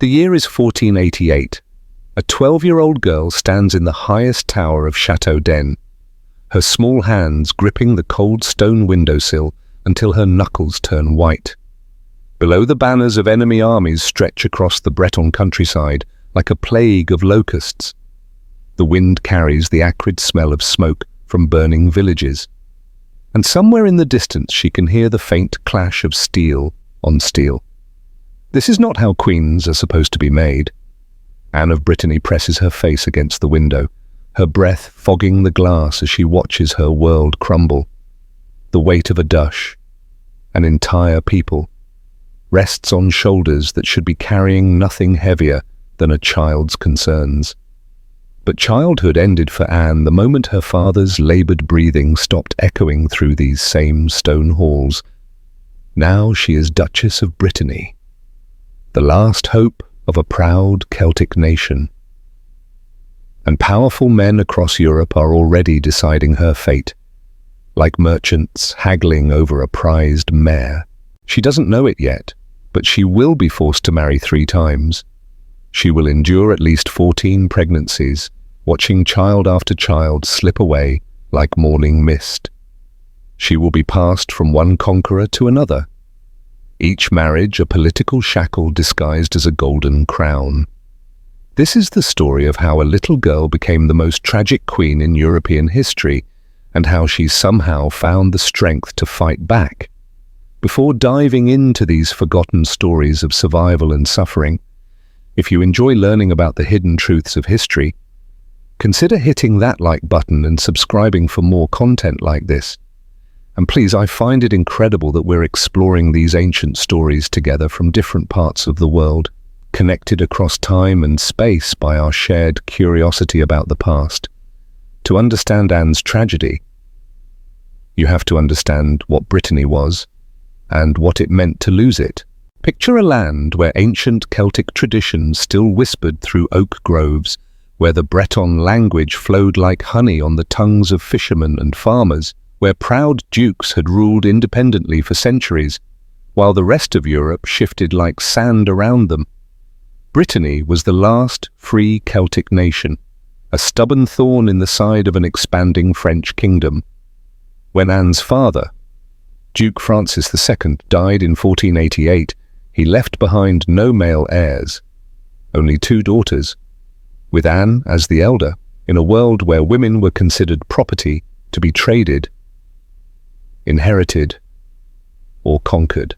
The year is 1488. A 12-year-old girl stands in the highest tower of Chateau d'En, her small hands gripping the cold stone windowsill until her knuckles turn white. Below, the banners of enemy armies stretch across the Breton countryside like a plague of locusts. The wind carries the acrid smell of smoke from burning villages. And somewhere in the distance she can hear the faint clash of steel on steel. This is not how queens are supposed to be made. Anne of Brittany presses her face against the window, her breath fogging the glass as she watches her world crumble. The weight of a dush, an entire people, rests on shoulders that should be carrying nothing heavier than a child's concerns. But childhood ended for Anne the moment her father's laboured breathing stopped echoing through these same stone halls. Now she is Duchess of Brittany, the last hope of a proud Celtic nation. And powerful men across Europe are already deciding her fate, like merchants haggling over a prized mare. She doesn't know it yet, but she will be forced to marry 3 times. She will endure at least 14 pregnancies, watching child after child slip away like morning mist. She will be passed from one conqueror to another, each marriage a political shackle disguised as a golden crown. This is the story of how a little girl became the most tragic queen in European history, and how she somehow found the strength to fight back. Before diving into these forgotten stories of survival and suffering, if you enjoy learning about the hidden truths of history, consider hitting that like button and subscribing for more content like this. And please, I find it incredible that we're exploring these ancient stories together from different parts of the world, connected across time and space by our shared curiosity about the past. To understand Anne's tragedy, you have to understand what Brittany was and what it meant to lose it. Picture a land where ancient Celtic traditions still whispered through oak groves, where the Breton language flowed like honey on the tongues of fishermen and farmers, where proud dukes had ruled independently for centuries, while the rest of Europe shifted like sand around them. Brittany was the last free Celtic nation, a stubborn thorn in the side of an expanding French kingdom. When Anne's father, Duke Francis II, died in 1488, he left behind no male heirs, only 2 daughters, with Anne as the elder, in a world where women were considered property to be traded, inherited, or conquered.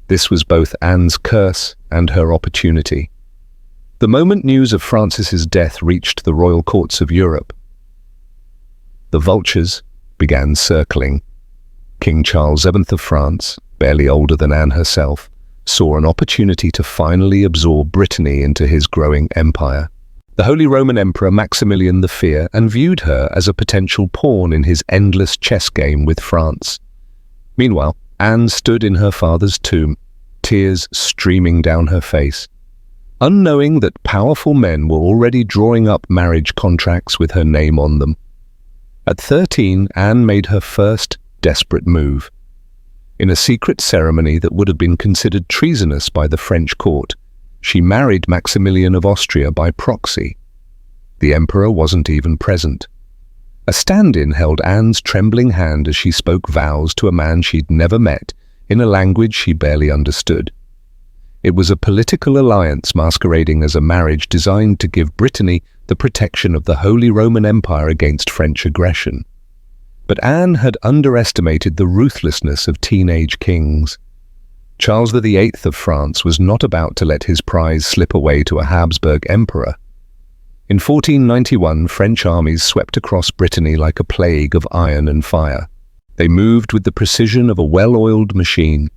This was both Anne's curse and her opportunity. The moment news of Francis's death reached the royal courts of Europe, the vultures began circling. King Charles VII of France, barely older than Anne herself, saw an opportunity to finally absorb Brittany into his growing empire. The Holy Roman Emperor Maximilian the Fear and viewed her as a potential pawn in his endless chess game with France. Meanwhile, Anne stood in her father's tomb, tears streaming down her face, unknowing that powerful men were already drawing up marriage contracts with her name on them. At 13, Anne made her first desperate move. In a secret ceremony that would have been considered treasonous by the French court, she married Maximilian of Austria by proxy. The emperor wasn't even present. A stand-in held Anne's trembling hand as she spoke vows to a man she'd never met in a language she barely understood. It was a political alliance masquerading as a marriage designed to give Brittany the protection of the Holy Roman Empire against French aggression. But Anne had underestimated the ruthlessness of teenage kings. Charles VIII of France was not about to let his prize slip away to a Habsburg emperor. In 1491, French armies swept across Brittany like a plague of iron and fire. They moved with the precision of a well-oiled machine,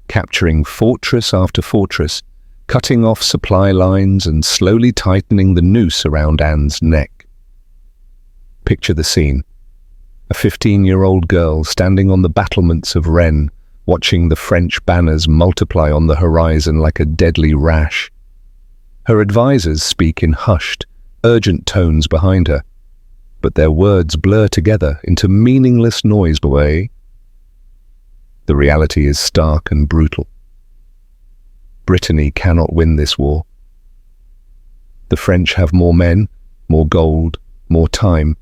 capturing fortress after fortress, cutting off supply lines and slowly tightening the noose around Anne's neck. Picture the scene. A 15-year-old girl standing on the battlements of Rennes, watching the French banners multiply on the horizon like a deadly rash. Her advisors speak in hushed, urgent tones behind her, but their words blur together into meaningless noise away. The reality is stark and brutal. Brittany cannot win this war. The French have more men, more gold, more time.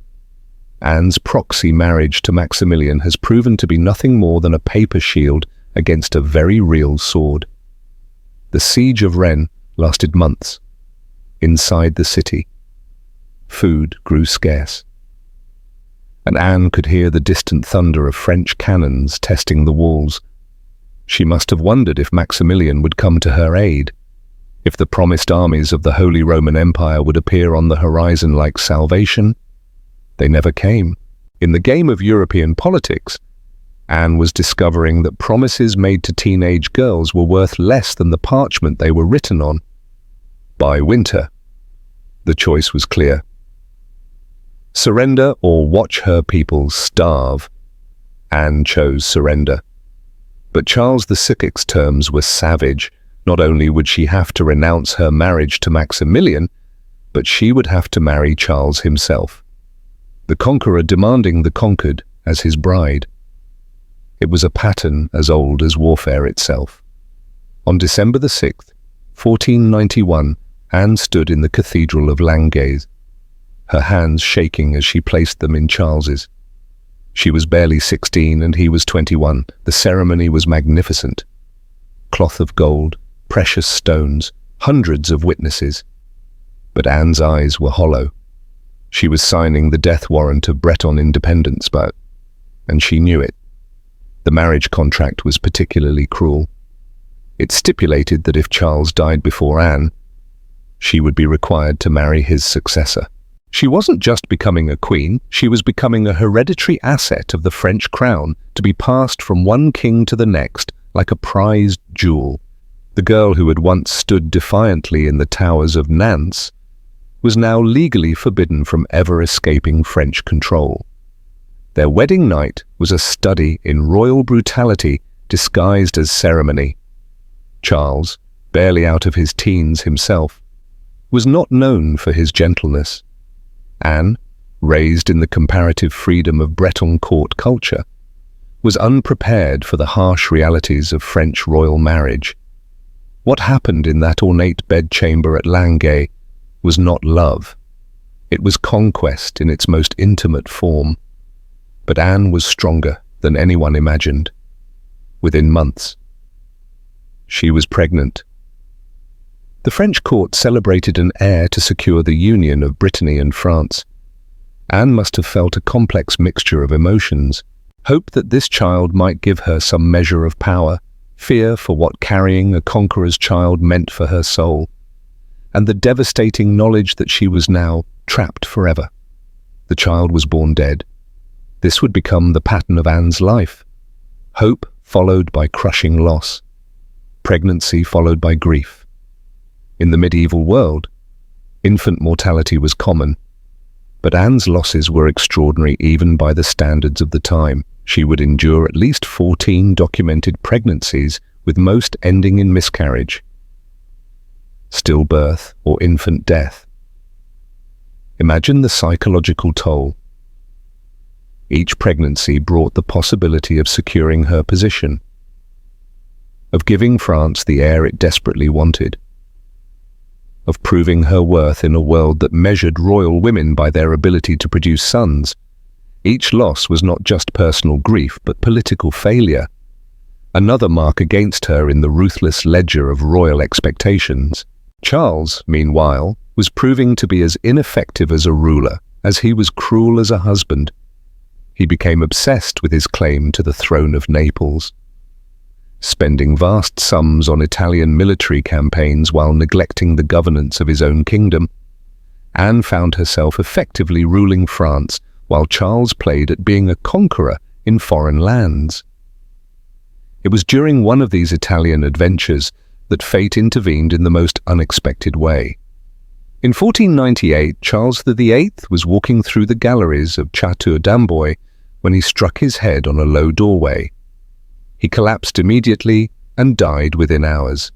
Anne's proxy marriage to Maximilian has proven to be nothing more than a paper shield against a very real sword. The siege of Rennes lasted months. Inside the city, food grew scarce, and Anne could hear the distant thunder of French cannons testing the walls. She must have wondered if Maximilian would come to her aid, if the promised armies of the Holy Roman Empire would appear on the horizon like salvation. They never came. In the game of European politics, Anne was discovering that promises made to teenage girls were worth less than the parchment they were written on. By winter, the choice was clear. Surrender or watch her people starve. Anne chose surrender. But Charles VI's terms were savage. Not only would she have to renounce her marriage to Maximilian, but she would have to marry Charles himself, the conqueror demanding the conquered as his bride. It was a pattern as old as warfare itself. On December the 6th, 1491, Anne stood in the Cathedral of Langeais, her hands shaking as she placed them in Charles's. She was barely 16 and he was 21. The ceremony was magnificent. Cloth of gold, precious stones, hundreds of witnesses. But Anne's eyes were hollow. She was signing the death warrant of Breton independence, and she knew it. The marriage contract was particularly cruel. It stipulated that if Charles died before Anne, she would be required to marry his successor. She wasn't just becoming a queen, she was becoming a hereditary asset of the French crown, to be passed from one king to the next like a prized jewel. The girl who had once stood defiantly in the towers of Nantes was now legally forbidden from ever escaping French control. Their wedding night was a study in royal brutality disguised as ceremony. Charles, barely out of his teens himself, was not known for his gentleness. Anne, raised in the comparative freedom of Breton court culture, was unprepared for the harsh realities of French royal marriage. What happened in that ornate bedchamber at Langeais was not love. It was conquest in its most intimate form. But Anne was stronger than anyone imagined. Within months, she was pregnant. The French court celebrated an heir to secure the union of Brittany and France. Anne must have felt a complex mixture of emotions: hope that this child might give her some measure of power, fear for what carrying a conqueror's child meant for her soul, and the devastating knowledge that she was now trapped forever. The child was born dead. This would become the pattern of Anne's life: hope followed by crushing loss, pregnancy followed by grief. In the medieval world, infant mortality was common, but Anne's losses were extraordinary even by the standards of the time. She would endure at least 14 documented pregnancies, with most ending in miscarriage, stillbirth, or infant death. Imagine the psychological toll. Each pregnancy brought the possibility of securing her position, of giving France the heir it desperately wanted, of proving her worth in a world that measured royal women by their ability to produce sons. Each loss was not just personal grief, but political failure, another mark against her in the ruthless ledger of royal expectations. Charles, meanwhile, was proving to be as ineffective as a ruler as he was cruel as a husband. He became obsessed with his claim to the throne of Naples, spending vast sums on Italian military campaigns while neglecting the governance of his own kingdom. Anne found herself effectively ruling France, while Charles played at being a conqueror in foreign lands. It was during one of these Italian adventures that fate intervened in the most unexpected way. In 1498, Charles VIII was walking through the galleries of Château d'Amboise when he struck his head on a low doorway. He collapsed immediately and died within hours.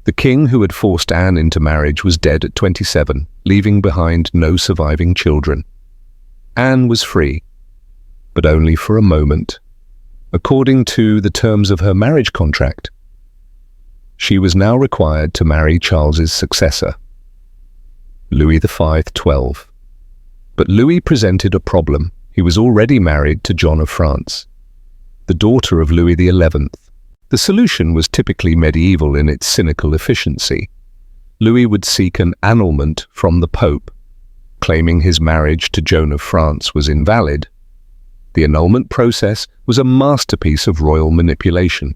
The king who had forced Anne into marriage was dead at 27, leaving behind no surviving children. Anne was free, but only for a moment. According to the terms of her marriage contract, She was now required to marry Charles's successor, Louis XII. But Louis presented a problem. He was already married to John of France, the daughter of Louis XI. The solution was typically medieval in its cynical efficiency. Louis would seek an annulment from the Pope, claiming his marriage to Joan of France was invalid. The annulment process was a masterpiece of royal manipulation.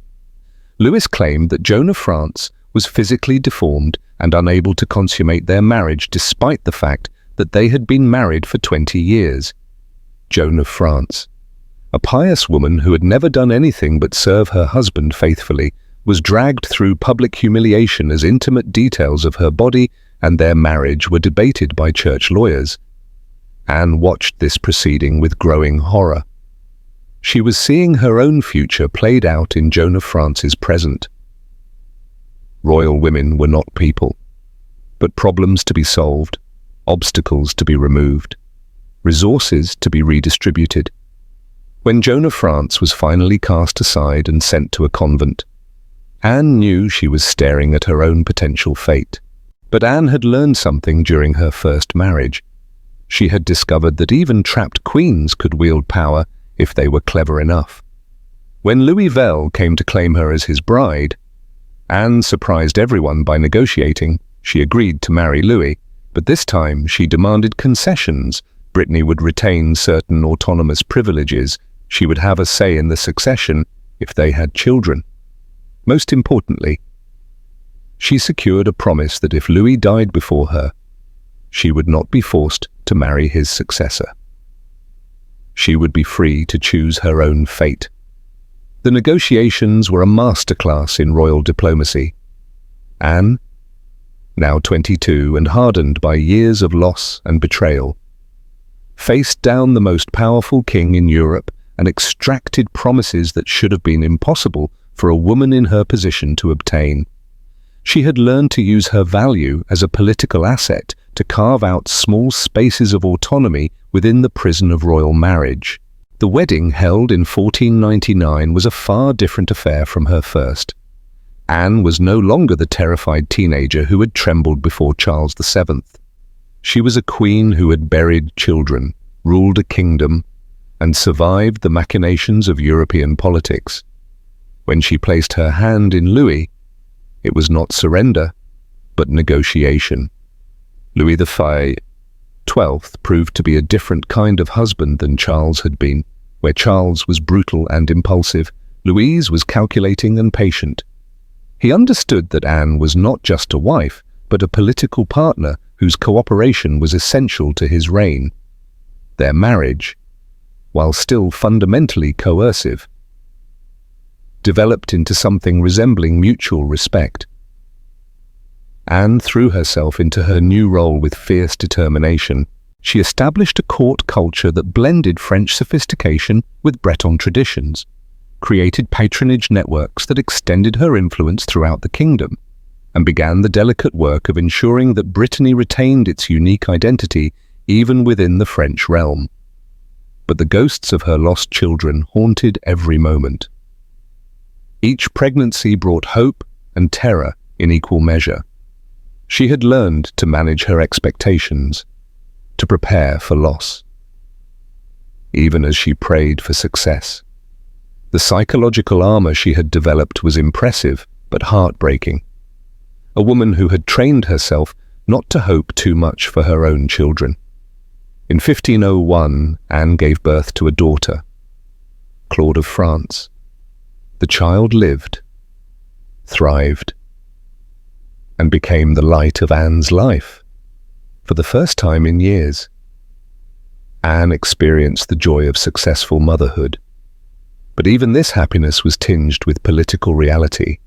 Louis claimed that Joan of France was physically deformed and unable to consummate their marriage despite the fact that they had been married for 20 years. Joan of France, a pious woman who had never done anything but serve her husband faithfully, was dragged through public humiliation as intimate details of her body and their marriage were debated by church lawyers. Anne watched this proceeding with growing horror. She was seeing her own future played out in Joan of France's present. Royal women were not people, but problems to be solved, obstacles to be removed, resources to be redistributed. When Joan of France was finally cast aside and sent to a convent, Anne knew she was staring at her own potential fate. But Anne had learned something during her first marriage. She had discovered that even trapped queens could wield power if they were clever enough. When Louis XI came to claim her as his bride, Anne surprised everyone by negotiating. She agreed to marry Louis, but this time she demanded concessions. Brittany would retain certain autonomous privileges. She would have a say in the succession if they had children. Most importantly, she secured a promise that if Louis died before her, she would not be forced to marry his successor. She would be free to choose her own fate. The negotiations were a masterclass in royal diplomacy. Anne, now 22 and hardened by years of loss and betrayal, faced down the most powerful king in Europe and extracted promises that should have been impossible for a woman in her position to obtain. She had learned to use her value as a political asset to carve out small spaces of autonomy within the prison of royal marriage. The wedding held in 1499 was a far different affair from her first. Anne was no longer the terrified teenager who had trembled before Charles VII. She was a queen who had buried children, ruled a kingdom, and survived the machinations of European politics. When she placed her hand in Louis, it was not surrender, but negotiation. Louis XII proved to be a different kind of husband than Charles had been. Where Charles was brutal and impulsive, Louis was calculating and patient. He understood that Anne was not just a wife, but a political partner whose cooperation was essential to his reign. Their marriage, while still fundamentally coercive, developed into something resembling mutual respect. Anne threw herself into her new role with fierce determination. She established a court culture that blended French sophistication with Breton traditions, created patronage networks that extended her influence throughout the kingdom, and began the delicate work of ensuring that Brittany retained its unique identity even within the French realm. But the ghosts of her lost children haunted every moment. Each pregnancy brought hope and terror in equal measure. She had learned to manage her expectations, to prepare for loss, even as she prayed for success. The psychological armor she had developed was impressive but heartbreaking. A woman who had trained herself not to hope too much for her own children. In 1501, Anne gave birth to a daughter, Claude of France. The child lived, thrived, and became the light of Anne's life. For the first time in years, Anne experienced the joy of successful motherhood. But even this happiness was tinged with political reality.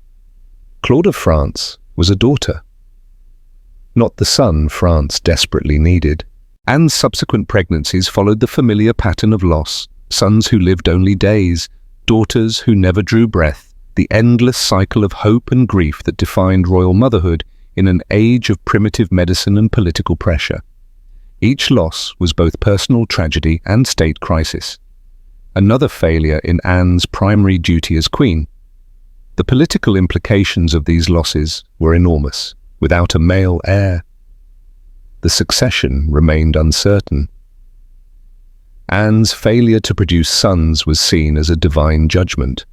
Claude of France was a daughter, not the son France desperately needed. Anne's subsequent pregnancies followed the familiar pattern of loss, sons who lived only days, daughters who never drew breath, the endless cycle of hope and grief that defined royal motherhood in an age of primitive medicine and political pressure. Each loss was both personal tragedy and state crisis. Another failure in Anne's primary duty as queen. The political implications of these losses were enormous. Without a male heir, the succession remained uncertain. Anne's failure to produce sons was seen as a divine judgment,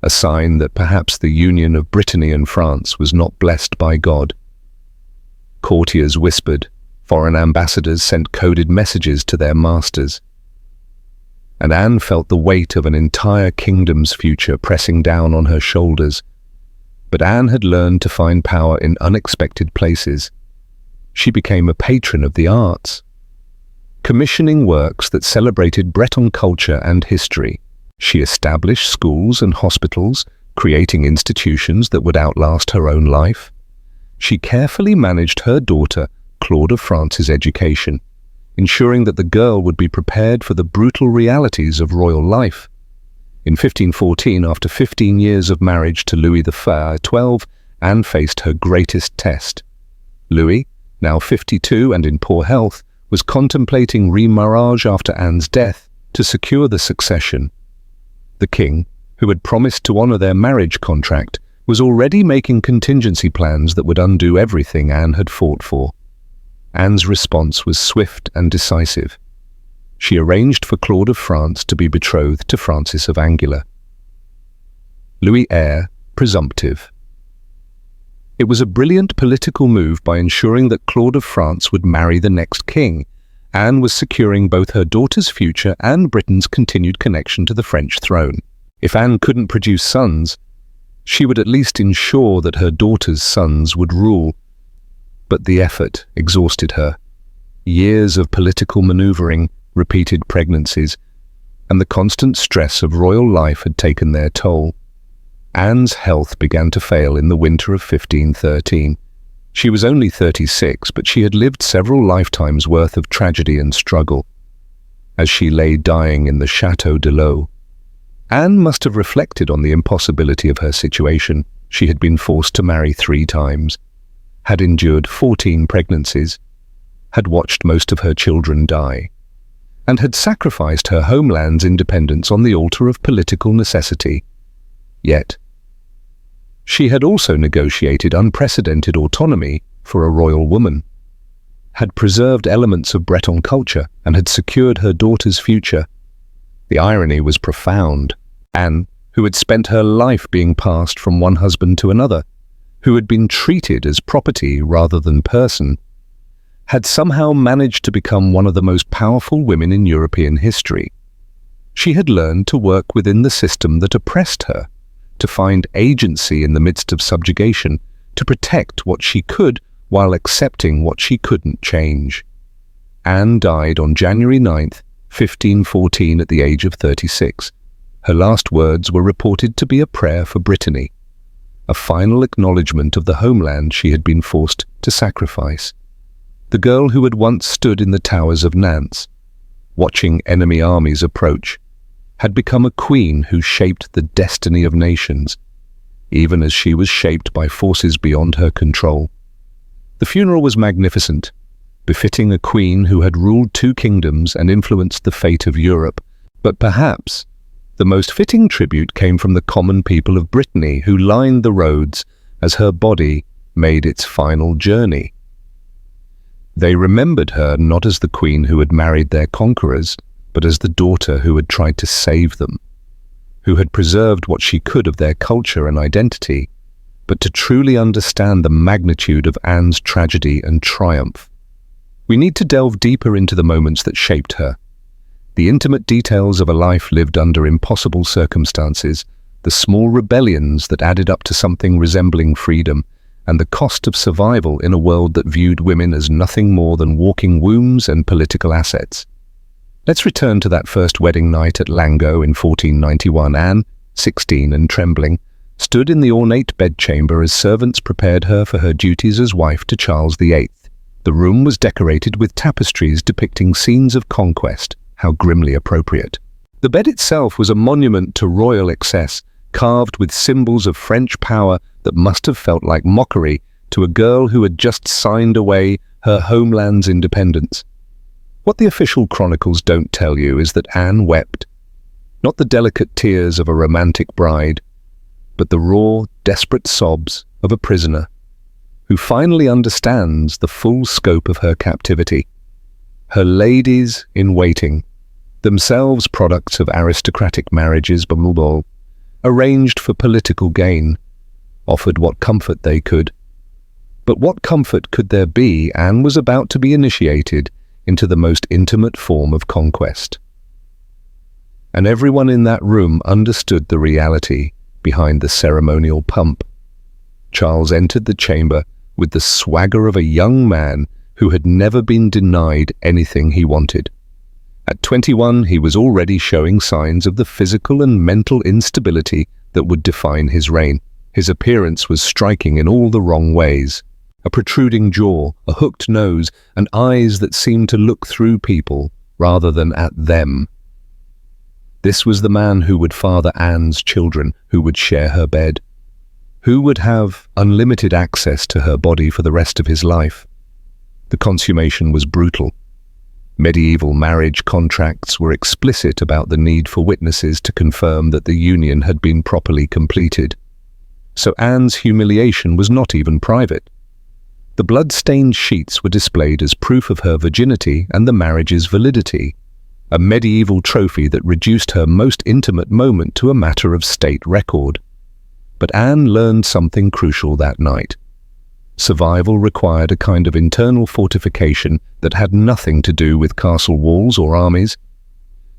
a sign that perhaps the union of Brittany and France was not blessed by God. Courtiers whispered, foreign ambassadors sent coded messages to their masters, and Anne felt the weight of an entire kingdom's future pressing down on her shoulders. But Anne had learned to find power in unexpected places. She became a patron of the arts, commissioning works that celebrated Breton culture and history. She established schools and hospitals, creating institutions that would outlast her own life. She carefully managed her daughter, Claude of France's education, ensuring that the girl would be prepared for the brutal realities of royal life. In 1514, after 15 years of marriage to Louis XII, Anne faced her greatest test. Louis, now 52 and in poor health, was contemplating remarriage after Anne's death to secure the succession. The king, who had promised to honor their marriage contract, was already making contingency plans that would undo everything Anne had fought for. Anne's response was swift and decisive. She arranged for Claude of France to be betrothed to Francis of Angoulême. Louis heir, presumptive. It was a brilliant political move by ensuring that Claude of France would marry the next king. Anne was securing both her daughter's future and Britain's continued connection to the French throne. If Anne couldn't produce sons, she would at least ensure that her daughter's sons would rule. But the effort exhausted her. Years of political maneuvering, repeated pregnancies, and the constant stress of royal life had taken their toll. Anne's health began to fail in the winter of 1513. She was only 36, but she had lived several lifetimes worth of tragedy and struggle. As she lay dying in the Château de l'Eau, Anne must have reflected on the impossibility of her situation. She had been forced to marry 3 times, had endured 14 pregnancies, had watched most of her children die, and had sacrificed her homeland's independence on the altar of political necessity. Yet, she had also negotiated unprecedented autonomy for a royal woman, had preserved elements of Breton culture, and had secured her daughter's future. The irony was profound. Anne, who had spent her life being passed from one husband to another, who had been treated as property rather than person, had somehow managed to become one of the most powerful women in European history. She had learned to work within the system that oppressed her, to find agency in the midst of subjugation, to protect what she could while accepting what she couldn't change. Anne died on January 9th, 1514 at the age of 36. Her last words were reported to be a prayer for Brittany, a final acknowledgement of the homeland she had been forced to sacrifice. The girl who had once stood in the towers of Nantes, watching enemy armies approach, had become a queen who shaped the destiny of nations, even as she was shaped by forces beyond her control. The funeral was magnificent, befitting a queen who had ruled 2 kingdoms and influenced the fate of Europe. But perhaps the most fitting tribute came from the common people of Brittany who lined the roads as her body made its final journey. They remembered her not as the queen who had married their conquerors, but as the daughter who had tried to save them, who had preserved what she could of their culture and identity, but to truly understand the magnitude of Anne's tragedy and triumph. We need to delve deeper into the moments that shaped her, the intimate details of a life lived under impossible circumstances, the small rebellions that added up to something resembling freedom, and the cost of survival in a world that viewed women as nothing more than walking wombs and political assets. Let's return to that first wedding night at Langot in 1491. Anne, 16 and trembling, stood in the ornate bedchamber as servants prepared her for her duties as wife to Charles VIII. The room was decorated with tapestries depicting scenes of conquest. How grimly appropriate. The bed itself was a monument to royal excess, carved with symbols of French power that must have felt like mockery to a girl who had just signed away her homeland's independence. What the official chronicles don't tell you is that Anne wept, not the delicate tears of a romantic bride, but the raw, desperate sobs of a prisoner who finally understands the full scope of her captivity. Her ladies in waiting, themselves products of aristocratic marriages, arranged for political gain, offered what comfort they could. But what comfort could there be? Anne was about to be initiated into the most intimate form of conquest. And everyone in that room understood the reality behind the ceremonial pomp. Charles entered the chamber with the swagger of a young man who had never been denied anything he wanted. At 21, he was already showing signs of the physical and mental instability that would define his reign. His appearance was striking in all the wrong ways. A protruding jaw, a hooked nose, and eyes that seemed to look through people rather than at them. This was the man who would father Anne's children, who would share her bed, who would have unlimited access to her body for the rest of his life. The consummation was brutal. Medieval marriage contracts were explicit about the need for witnesses to confirm that the union had been properly completed. So Anne's humiliation was not even private. The blood-stained sheets were displayed as proof of her virginity and the marriage's validity, a medieval trophy that reduced her most intimate moment to a matter of state record. But Anne learned something crucial that night. Survival required a kind of internal fortification that had nothing to do with castle walls or armies.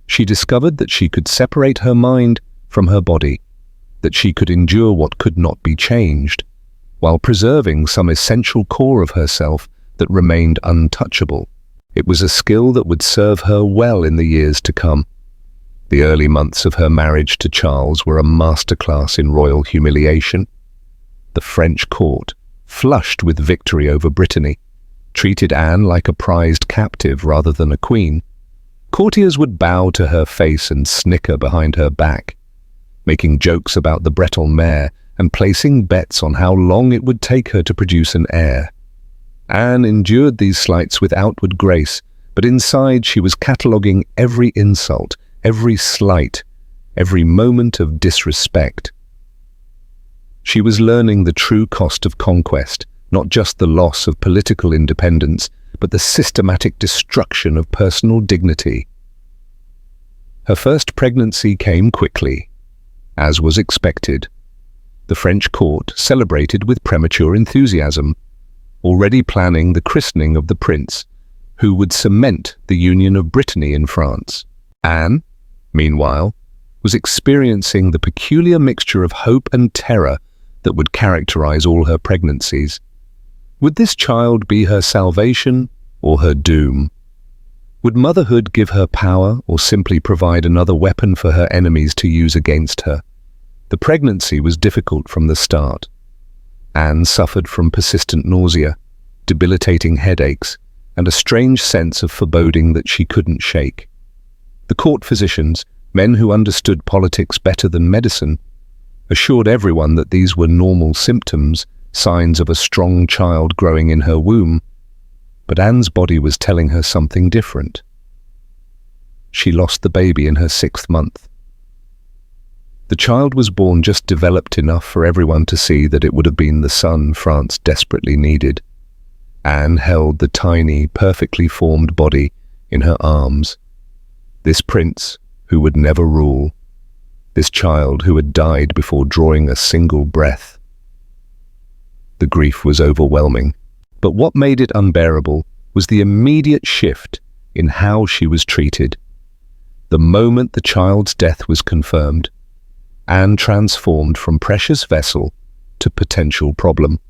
She discovered that she could separate her mind from her body, that she could endure what could not be changed, while preserving some essential core of herself that remained untouchable. It was a skill that would serve her well in the years to come. The early months of her marriage to Charles were a masterclass in royal humiliation. The French court, flushed with victory over Brittany, treated Anne like a prized captive rather than a queen. Courtiers would bow to her face and snicker behind her back, making jokes about the Breton mare and placing bets on how long it would take her to produce an heir. Anne endured these slights with outward grace, but inside she was cataloguing every insult, every slight, every moment of disrespect. She was learning the true cost of conquest, not just the loss of political independence, but the systematic destruction of personal dignity. Her first pregnancy came quickly, as was expected. The French court celebrated with premature enthusiasm, already planning the christening of the prince, who would cement the union of Brittany in France. Anne, meanwhile, was experiencing the peculiar mixture of hope and terror that would characterize all her pregnancies. Would this child be her salvation or her doom? Would motherhood give her power or simply provide another weapon for her enemies to use against her? The pregnancy was difficult from the start. Anne suffered from persistent nausea, debilitating headaches, and a strange sense of foreboding that she couldn't shake. The court physicians, men who understood politics better than medicine, assured everyone that these were normal symptoms, signs of a strong child growing in her womb. But Anne's body was telling her something different. She lost the baby in her 6th month. The child was born just developed enough for everyone to see that it would have been the son France desperately needed. Anne held the tiny, perfectly formed body in her arms. This prince who would never rule. This child who had died before drawing a single breath. The grief was overwhelming, but what made it unbearable was the immediate shift in how she was treated. The moment the child's death was confirmed, Anne transformed from precious vessel to potential problem.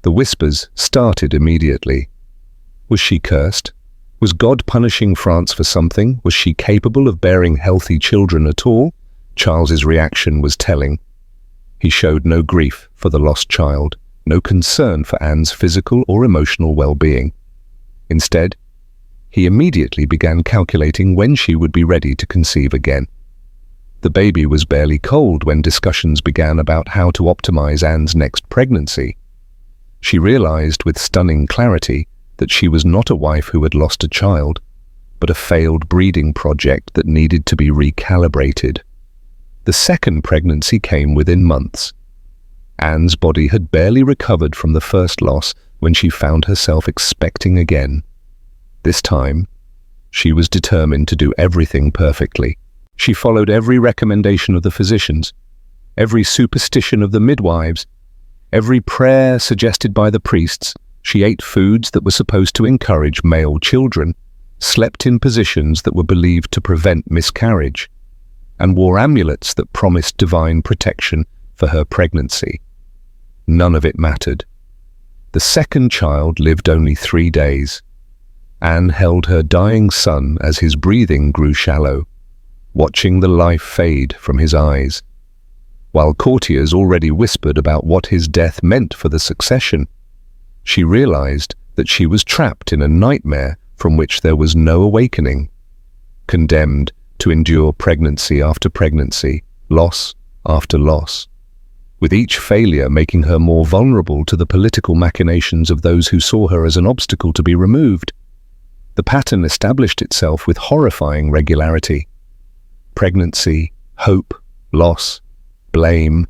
The whispers started immediately. Was she cursed? Was God punishing France for something? Was she capable of bearing healthy children at all? Charles's reaction was telling. He showed no grief for the lost child, no concern for Anne's physical or emotional well-being. Instead, he immediately began calculating when she would be ready to conceive again. The baby was barely cold when discussions began about how to optimize Anne's next pregnancy. She realized with stunning clarity that she was not a wife who had lost a child, but a failed breeding project that needed to be recalibrated. The The second pregnancy came within months. Anne's body had barely recovered from the first loss when she found herself expecting again. This time, she was determined to do everything perfectly. She followed every recommendation of the physicians, every superstition of the midwives, every prayer suggested by the priests. She ate foods that were supposed to encourage male children, slept in positions that were believed to prevent miscarriage, and wore amulets that promised divine protection for her pregnancy. None of it mattered. The second child lived only 3 days. Anne held her dying son as his breathing grew shallow, watching the life fade from his eyes. While courtiers already whispered about what his death meant for the succession, she realized that she was trapped in a nightmare from which there was no awakening, condemned to endure pregnancy after pregnancy, loss after loss, with each failure making her more vulnerable to the political machinations of those who saw her as an obstacle to be removed. The pattern established itself with horrifying regularity. Pregnancy, hope, loss, blame,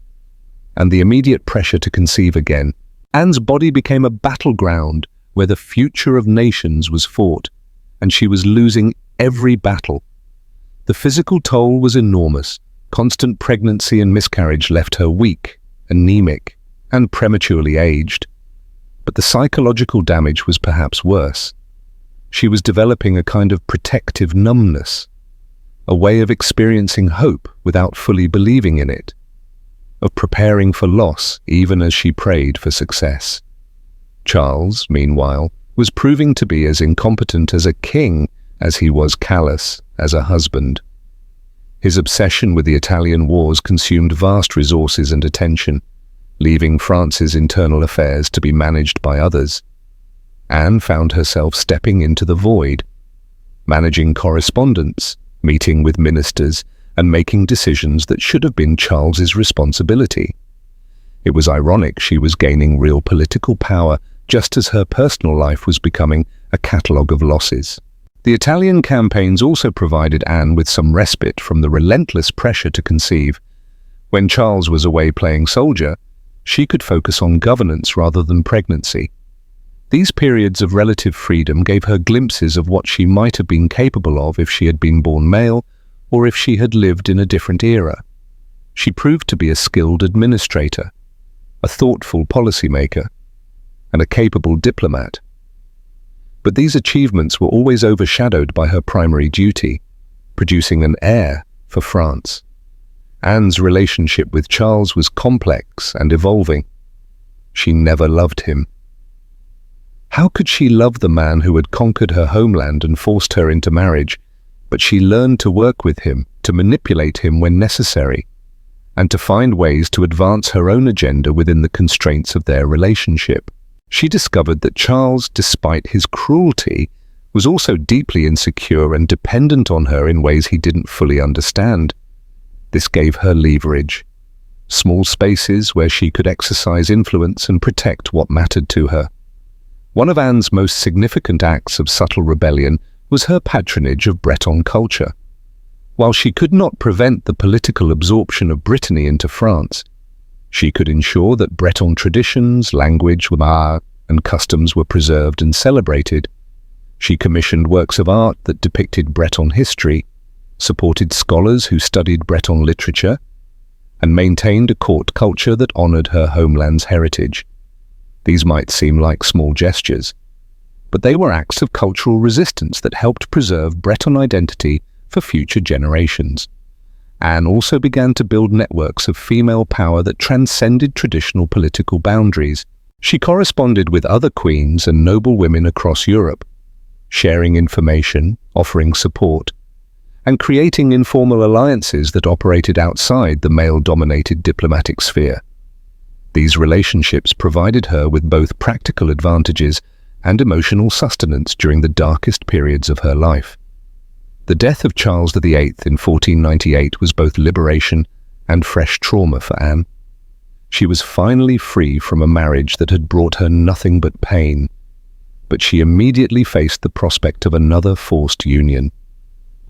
and the immediate pressure to conceive again. Anne's body became a battleground where the future of nations was fought, and she was losing every battle. The physical toll was enormous. Constant pregnancy and miscarriage left her weak, anemic, and prematurely aged. But the psychological damage was perhaps worse. She was developing a kind of protective numbness, a way of experiencing hope without fully believing in it, of preparing for loss even as she prayed for success. Charles, meanwhile, was proving to be as incompetent as a king as he was callous as a husband. His obsession with the Italian wars consumed vast resources and attention, leaving France's internal affairs to be managed by others. Anne found herself stepping into the void, managing correspondence, meeting with ministers, and making decisions that should have been Charles's responsibility. It was ironic she was gaining real political power just as her personal life was becoming a catalogue of losses. The Italian campaigns also provided Anne with some respite from the relentless pressure to conceive. When Charles was away playing soldier, she could focus on governance rather than pregnancy. These periods of relative freedom gave her glimpses of what she might have been capable of if she had been born male or if she had lived in a different era. She proved to be a skilled administrator, a thoughtful policymaker, and a capable diplomat. But these achievements were always overshadowed by her primary duty, producing an heir for France. Anne's relationship with Charles was complex and evolving. She never loved him. How could she love the man who had conquered her homeland and forced her into marriage? But she learned to work with him, to manipulate him when necessary, and to find ways to advance her own agenda within the constraints of their relationship. She discovered that Charles, despite his cruelty, was also deeply insecure and dependent on her in ways he didn't fully understand. This gave her leverage, small spaces where she could exercise influence and protect what mattered to her. One of Anne's most significant acts of subtle rebellion was her patronage of Breton culture. While she could not prevent the political absorption of Brittany into France, she could ensure that Breton traditions, language, art, and customs were preserved and celebrated. She commissioned works of art that depicted Breton history, supported scholars who studied Breton literature, and maintained a court culture that honored her homeland's heritage. These might seem like small gestures, but they were acts of cultural resistance that helped preserve Breton identity for future generations. Anne also began to build networks of female power that transcended traditional political boundaries. She corresponded with other queens and noble women across Europe, sharing information, offering support, and creating informal alliances that operated outside the male-dominated diplomatic sphere. These relationships provided her with both practical advantages and emotional sustenance during the darkest periods of her life. The death of Charles VIII in 1498 was both liberation and fresh trauma for Anne. She was finally free from a marriage that had brought her nothing but pain, but she immediately faced the prospect of another forced union,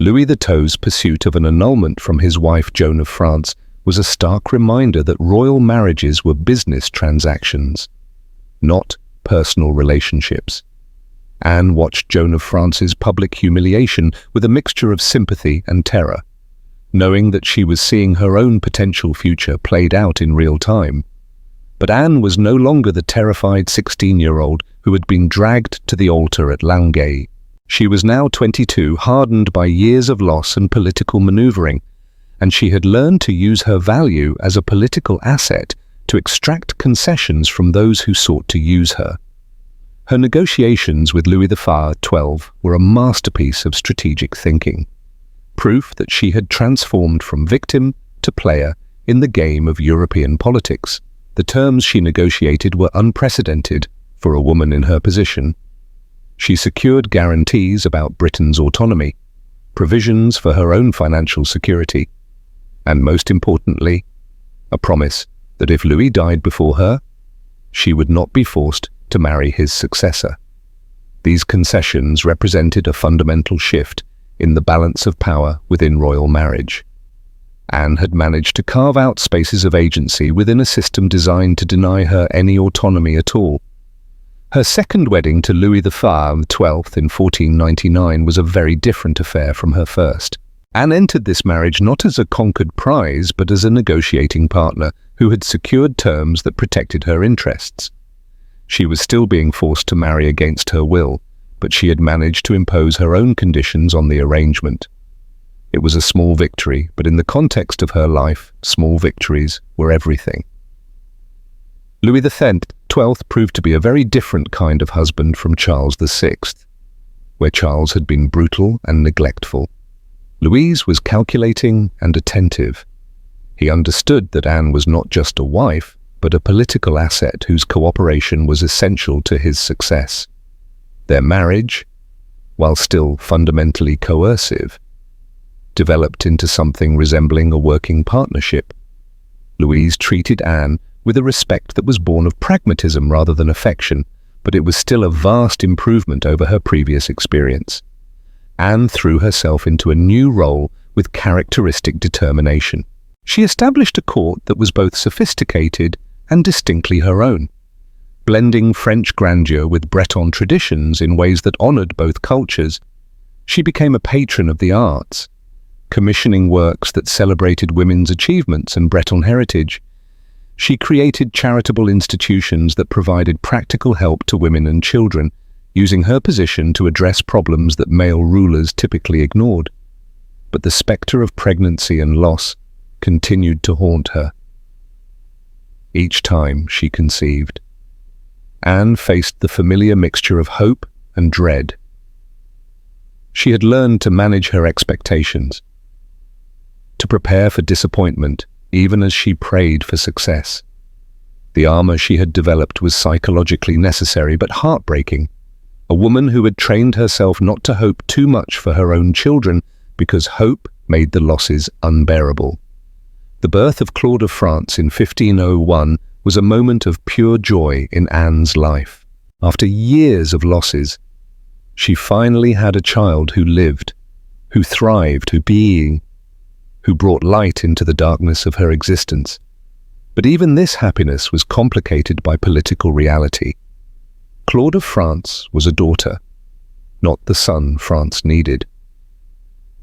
Louis XII's pursuit of an annulment from his wife Joan of France was a stark reminder that royal marriages were business transactions, not personal relationships. Anne watched Joan of France's public humiliation with a mixture of sympathy and terror, knowing that she was seeing her own potential future played out in real time. But Anne was no longer the terrified 16-year-old who had been dragged to the altar at Langeais. She was now 22, hardened by years of loss and political maneuvering, and she had learned to use her value as a political asset to extract concessions from those who sought to use her. Her negotiations with Louis XII were a masterpiece of strategic thinking, proof that she had transformed from victim to player in the game of European politics. The terms she negotiated were unprecedented for a woman in her position. She secured guarantees about Britain's autonomy, provisions for her own financial security, and most importantly, a promise that if Louis died before her, she would not be forced to marry his successor. These concessions represented a fundamental shift in the balance of power within royal marriage. Anne had managed to carve out spaces of agency within a system designed to deny her any autonomy at all. Her second wedding to Louis XII in 1499 was a very different affair from her first. Anne entered this marriage not as a conquered prize, but as a negotiating partner who had secured terms that protected her interests. She was still being forced to marry against her will, but she had managed to impose her own conditions on the arrangement. It was a small victory, but in the context of her life, small victories were everything. Louis XII proved to be a very different kind of husband from Charles VI, where Charles had been brutal and neglectful. Louis was calculating and attentive. He understood that Anne was not just a wife, but a political asset whose cooperation was essential to his success. Their marriage, while still fundamentally coercive, developed into something resembling a working partnership. Louis treated Anne with a respect that was born of pragmatism rather than affection, but it was still a vast improvement over her previous experience. Anne threw herself into a new role with characteristic determination. She established a court that was both sophisticated and distinctly her own, blending French grandeur with Breton traditions in ways that honored both cultures. She became a patron of the arts, commissioning works that celebrated women's achievements and Breton heritage. She created charitable institutions that provided practical help to women and children, using her position to address problems that male rulers typically ignored. But the specter of pregnancy and loss continued to haunt her. Each time she conceived, Anne faced the familiar mixture of hope and dread. She had learned to manage her expectations, to prepare for disappointment, even as she prayed for success. The armor she had developed was psychologically necessary but heartbreaking. A woman who had trained herself not to hope too much for her own children because hope made the losses unbearable. The birth of Claude of France in 1501 was a moment of pure joy in Anne's life. After years of losses, she finally had a child who lived, who thrived, who brought light into the darkness of her existence. But even this happiness was complicated by political reality. Claude of France was a daughter, not the son France needed.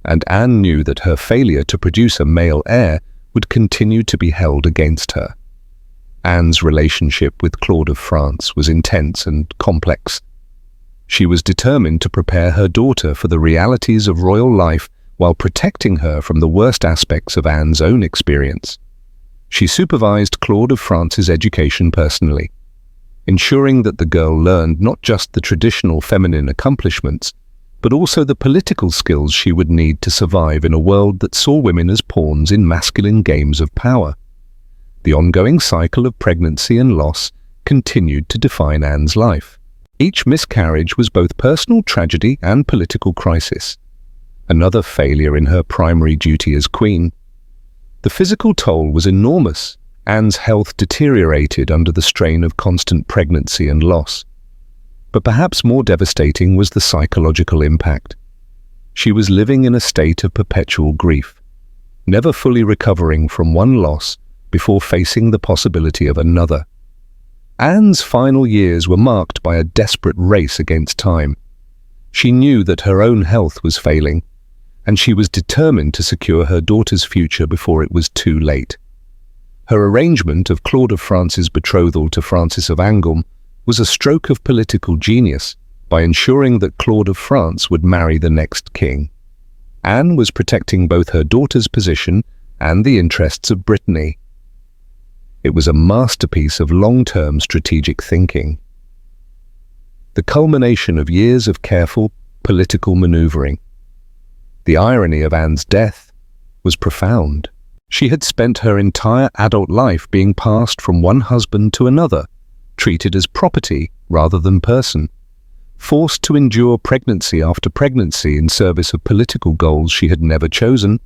And Anne knew that her failure to produce a male heir would continue to be held against her. Anne's relationship with Claude of France was intense and complex. She was determined to prepare her daughter for the realities of royal life while protecting her from the worst aspects of Anne's own experience. She supervised Claude of France's education personally, ensuring that the girl learned not just the traditional feminine accomplishments, but also the political skills she would need to survive in a world that saw women as pawns in masculine games of power. The ongoing cycle of pregnancy and loss continued to define Anne's life. Each miscarriage was both personal tragedy and political crisis, another failure in her primary duty as queen. The physical toll was enormous. Anne's health deteriorated under the strain of constant pregnancy and loss. But perhaps more devastating was the psychological impact. She was living in a state of perpetual grief, never fully recovering from one loss before facing the possibility of another. Anne's final years were marked by a desperate race against time. She knew that her own health was failing, and she was determined to secure her daughter's future before it was too late. Her arrangement of Claude of France's betrothal to Francis of Angoulême was a stroke of political genius by ensuring that Claude of France would marry the next king. Anne was protecting both her daughter's position and the interests of Brittany. It was a masterpiece of long-term strategic thinking. The culmination of years of careful political maneuvering. The irony of Anne's death was profound. She had spent her entire adult life being passed from one husband to another, treated as property rather than person, forced to endure pregnancy after pregnancy in service of political goals she had never chosen,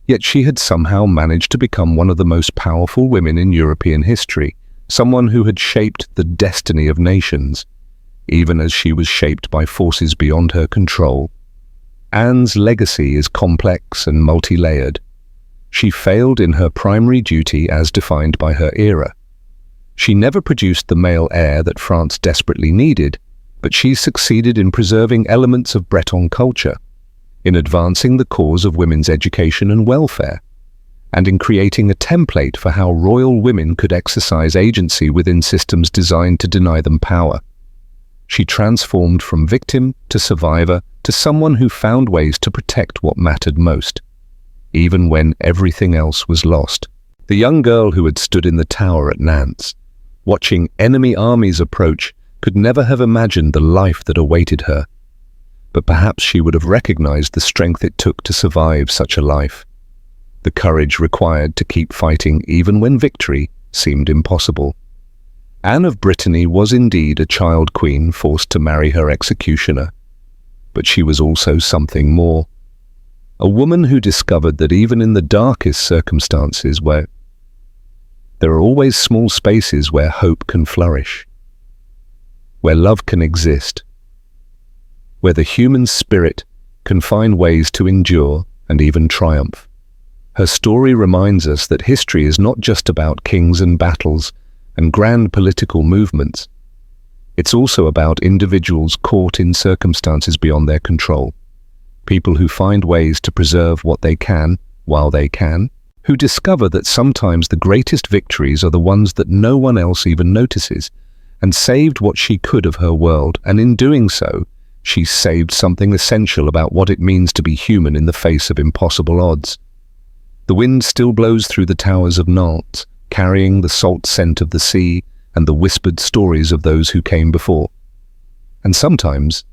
yet she had somehow managed to become one of the most powerful women in European history, someone who had shaped the destiny of nations, even as she was shaped by forces beyond her control. Anne's legacy is complex and multi-layered. She failed in her primary duty as defined by her era. She never produced the male heir that France desperately needed, but she succeeded in preserving elements of Breton culture, in advancing the cause of women's education and welfare, and in creating a template for how royal women could exercise agency within systems designed to deny them power. She transformed from victim to survivor to someone who found ways to protect what mattered most, even when everything else was lost. The young girl who had stood in the tower at Nantes, watching enemy armies approach, could never have imagined the life that awaited her. But perhaps she would have recognized the strength it took to survive such a life, the courage required to keep fighting even when victory seemed impossible. Anne of Brittany was indeed a child queen forced to marry her executioner, but she was also something more. A woman who discovered that even in the darkest circumstances there are always small spaces where hope can flourish, where love can exist, where the human spirit can find ways to endure and even triumph. Her story reminds us that history is not just about kings and battles and grand political movements. It's also about individuals caught in circumstances beyond their control, people who find ways to preserve what they can while they can, who discover that sometimes the greatest victories are the ones that no one else even notices, and saved what she could of her world, and in doing so, she saved something essential about what it means to be human in the face of impossible odds. The wind still blows through the towers of Nantes, carrying the salt scent of the sea and the whispered stories of those who came before. And sometimes,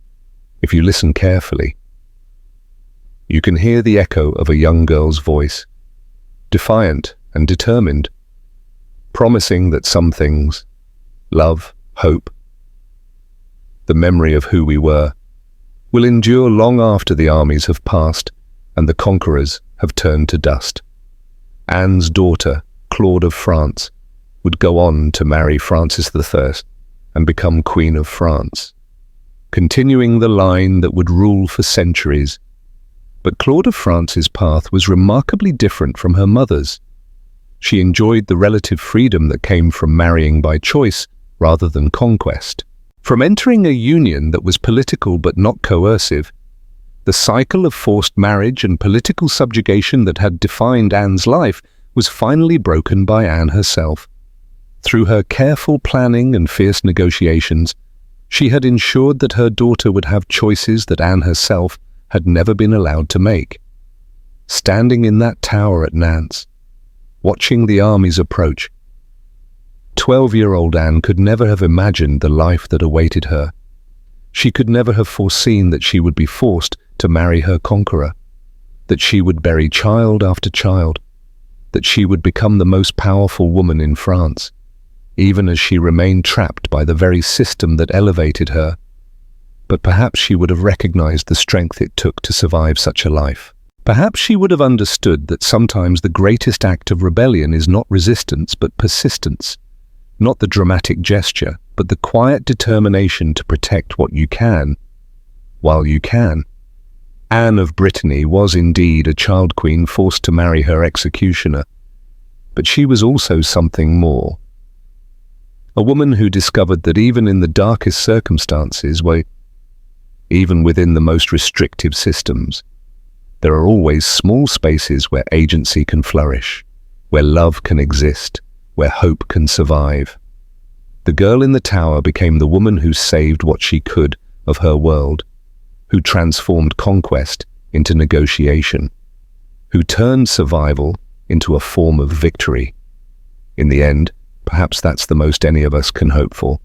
if you listen carefully, you can hear the echo of a young girl's voice, defiant and determined, promising that some things, love, hope, the memory of who we were, will endure long after the armies have passed and the conquerors have turned to dust. Anne's daughter, Claude of France, would go on to marry Francis I and become Queen of France, continuing the line that would rule for centuries. But Claude of France's path was remarkably different from her mother's. She enjoyed the relative freedom that came from marrying by choice rather than conquest. From entering a union that was political but not coercive, the cycle of forced marriage and political subjugation that had defined Anne's life was finally broken by Anne herself. Through her careful planning and fierce negotiations, she had ensured that her daughter would have choices that Anne herself had never been allowed to make. Standing in that tower at Nantes, watching the armies approach, 12-year-old Anne could never have imagined the life that awaited her. She could never have foreseen that she would be forced to marry her conqueror, that she would bury child after child, that she would become the most powerful woman in France, even as she remained trapped by the very system that elevated her. But perhaps she would have recognized the strength it took to survive such a life. Perhaps she would have understood that sometimes the greatest act of rebellion is not resistance but persistence, not the dramatic gesture, but the quiet determination to protect what you can, while you can. Anne of Brittany was indeed a child queen forced to marry her executioner, but she was also something more. A woman who discovered that even in the darkest circumstances, even within the most restrictive systems, there are always small spaces where agency can flourish, where love can exist, where hope can survive. The girl in the tower became the woman who saved what she could of her world, who transformed conquest into negotiation, who turned survival into a form of victory. In the end, perhaps that's the most any of us can hope for,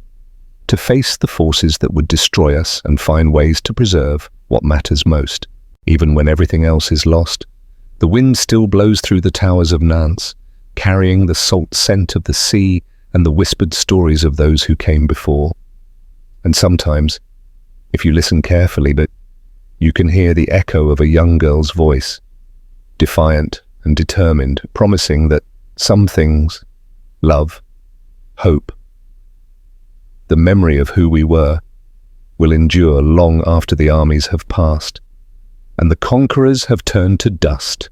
to face the forces that would destroy us and find ways to preserve what matters most. Even when everything else is lost, the wind still blows through the towers of Nantes, carrying the salt scent of the sea and the whispered stories of those who came before. And sometimes, if you listen carefully, you can hear the echo of a young girl's voice, defiant and determined, promising that some things, love, hope, the memory of who we were, will endure long after the armies have passed and the conquerors have turned to dust.